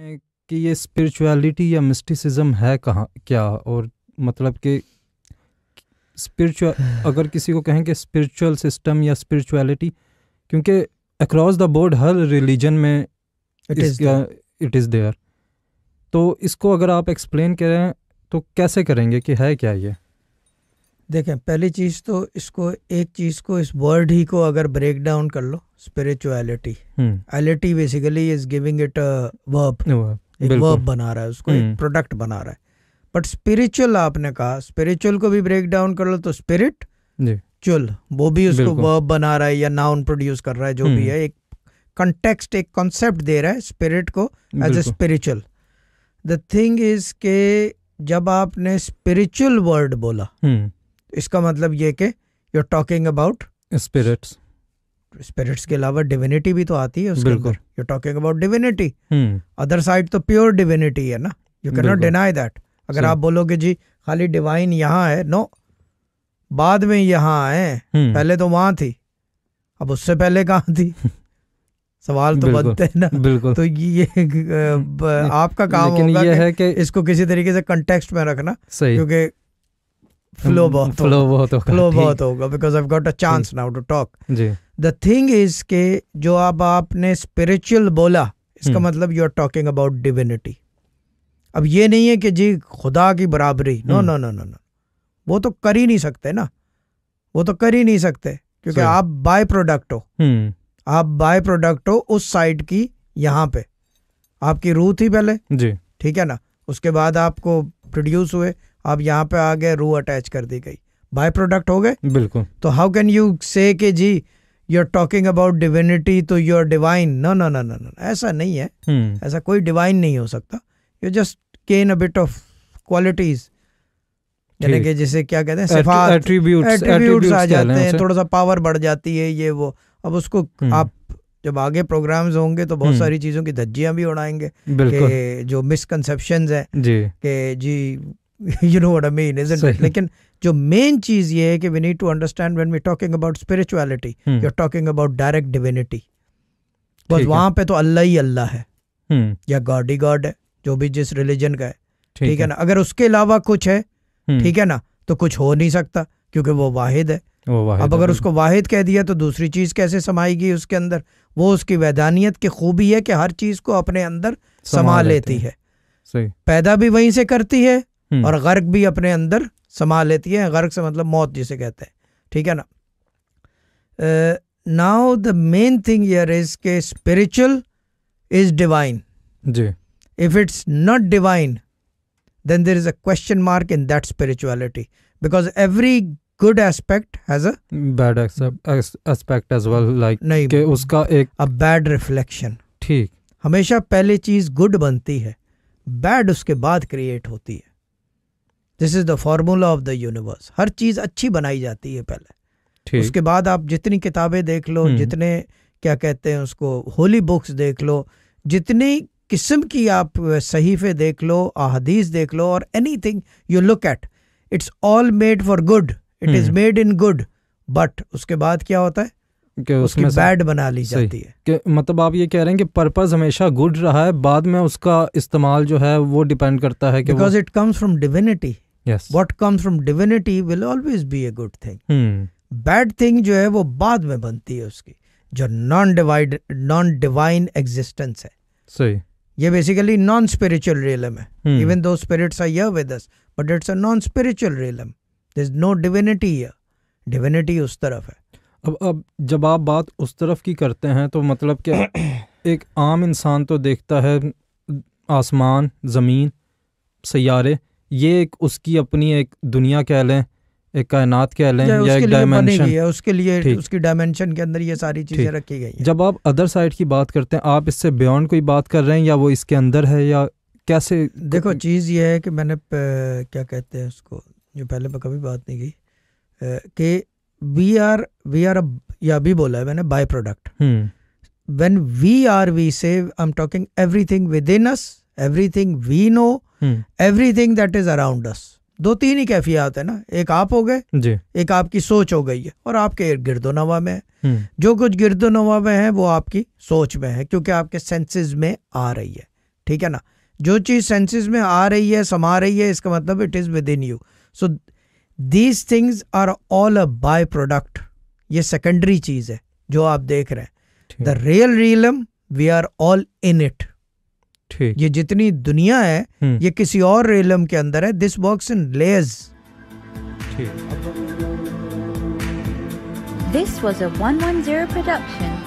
कि ये स्पिरिचुअलिटी या मिस्टिसिज्म है कहाँ क्या, और मतलब कि स्पिरिचुअल अगर किसी को कहें कि स्पिरिचुअल सिस्टम या स्पिरिचुअलिटी, क्योंकि across the board her religion में इट इज़ देयर, तो इसको अगर आप एक्सप्लेन करें तो कैसे करेंगे कि है क्या ये? देखें, पहली चीज़ तो इसको एक चीज़ को इस वर्ड ही को अगर ब्रेक डाउन कर लो, स्पिरिचुअलिटी एलिटी basically is giving it a verb, एक वर्ब बना रहा है उसको, एक प्रोडक्ट बना रहा है। बट स्पिरिचुअल आपने कहा, स्पिरिचुअल को भी ब्रेक डाउन कर लो तो स्पिरिट चुल, वो भी उसको वर्ब बना रहा है या नाउन प्रोड्यूस कर रहा है, जो भी है एक कंटेक्स्ट, एक कॉन्सेप्ट दे रहा है स्पिरिट को as a spiritual. The thing is के जब आपने स्पिरिचुअल वर्ड बोला इसका मतलब ये कि you are talking about spirits. Spirits के अलावा डिविनिटी भी तो आती है उसके अंदर, you are talking about divinity. Other side तो प्योर डिविनिटी है ना, you can not deny that. अगर आप बोलोगे जी खाली डिवाइन यहाँ है, नो, बाद में यहाँ आए, पहले तो वहां थी, अब उससे पहले कहाँ थी? सवाल तो बनते हैं ना। तो ये आपका काम होगा ये है कि इसको किसी तरीके से कंटेक्स्ट में रखना, क्योंकि फ्लो बहुत होगा, because I have got a chance now to talk. The thing is के जो अब आपने स्पिरिचुअल बोला, इसका मतलब you are talking about divinity. अब ये नहीं है कि जी खुदा की बराबरी, no no no no no, वो तो कर ही नहीं सकते ना, वो तो कर ही नहीं सकते, क्योंकि आप बाय प्रोडक्ट हो, आप बाय प्रोडक्ट हो उस साइड की। यहाँ पे आपकी रूह थी पहले जी, ठीक है ना, उसके बाद आपको प्रोड्यूस हुए, आप यहाँ पे आ गए, रूह अटैच कर दी गई, बाय प्रोडक्ट हो गए। बिल्कुल। तो हाउ कैन यू से कि ji you are talking about divinity तो you are divine? No no no no no, ऐसा नहीं है, ऐसा कोई डिवाइन नहीं हो सकता। You just gain a bit of qualities, यानी कि जिसे क्या कहते हैं, सिफात, एट्रीब्यूट्स आ जाते हैं, थोड़ा सा पावर बढ़ जाती है, ये वो। अब उसको आप जब आगे प्रोग्राम्स होंगे तो बहुत सारी चीज़ों की धज्जियां भी उड़ाएंगे कि जो मिसकंसेप्शंस हैं कि ji you know what I mean, isn't it? लेकिन जो मेन चीज़ ये है कि we need to understand when we talking about spirituality, you are talking about direct divinity. बस वहाँ पे तो अल्लाह ही अल्लाह है या गॉड ही गॉड है, जो भी जिस रिलीजन का है, ठीक है ना। अगर उसके अलावा कुछ है, ठीक है ना, तो कुछ हो नहीं सकता, क्योंकि वो वाहिद है। अब अगर उसको वाहिद कह दिया तो दूसरी चीज कैसे समाएगी उसके अंदर? वो उसकी वैधानियत की खूबी है कि हर चीज को अपने अंदर समा लेती है, पैदा भी वहीं से करती है और गर्क भी अपने अंदर समा लेती है। गर्क से मतलब मौत जिसे कहते हैं, ठीक है ना। Now the main thing here is के spiritual is divine ji. If it's not divine then there is a question mark in that spirituality, because every good aspect has a bad aspect as well, like नहीं कि उसका एक a bad reflection। ठीक, हमेशा पहले चीज good बनती है, बैड उसके बाद क्रिएट होती है। This is the formula of the universe. हर चीज अच्छी बनाई जाती है पहले, उसके बाद आप जितनी किताबें देख लो, जितने क्या कहते हैं उसको होली बुक्स देख लो, जितनी किस्म की आप सहीफे देख लो, अहदीस देख लो, और anything you look at, it's all made for good, it is made in good. But उसके बाद क्या होता है कि उसकी बैड बना ली जाती है। कि मतलब आप ये कह रहे हैं कि पर्पस हमेशा गुड रहा है, बाद में उसका इस्तेमाल जो है वो डिपेंड करता है कि because it comes from divinity. What comes from divinity will always be a good thing. Bad thing जो है वो बाद में बनती है उसकी, जो नॉन डिवाइन एग्जिस्टेंस है। सही, ये बेसिकली नॉन स्पिरिचुअल रियलम है। Even though spirits are here with us, but it's a non spiritual realm. There is no divinity here, divinity उस तरफ है। अब जब आप बात उस तरफ की करते हैं तो मतलब क्या एक आम इंसान तो देखता है आसमान, ज़मीन, सैयारे, ये एक उसकी अपनी एक दुनिया कह लें, एक कायनात कह लें, या एक डायमेंशन है, उसके लिए उसकी डायमेंशन के अंदर ये सारी चीजें रखी गई हैं। जब आप अदर साइड की बात करते हैं, आप इससे बियॉन्ड कोई बात कर रहे हैं या वो इसके अंदर है, या कैसे? देखो चीज़ ये है कि मैंने क्या कहते हैं उसको, जो पहले मैं कभी बात नहीं की कि वी आर या अभी बोला है मैंने, by product. When we say I am talking everything with in us, everything we know, everything that is around us. दो तीन ही कैफियत है ना, एक आप हो गए जी, एक आपकी सोच हो गई है, और आपके गिरदोनवा में है। जो कुछ गिरदोनवा में है वो आपकी सोच में है, क्योंकि आपके सेंसेस में आ रही है, ठीक है ना, जो चीज सेंसेस में आ रही है, समा रही है, इसका मतलब it is with in you. So these things are all a by product. ये सेकेंडरी चीज है जो आप देख रहे हैं. The real realm we are all in it. ये जितनी दुनिया है ये किसी और रियलम के अंदर है. This works in layers. This was a 110 production.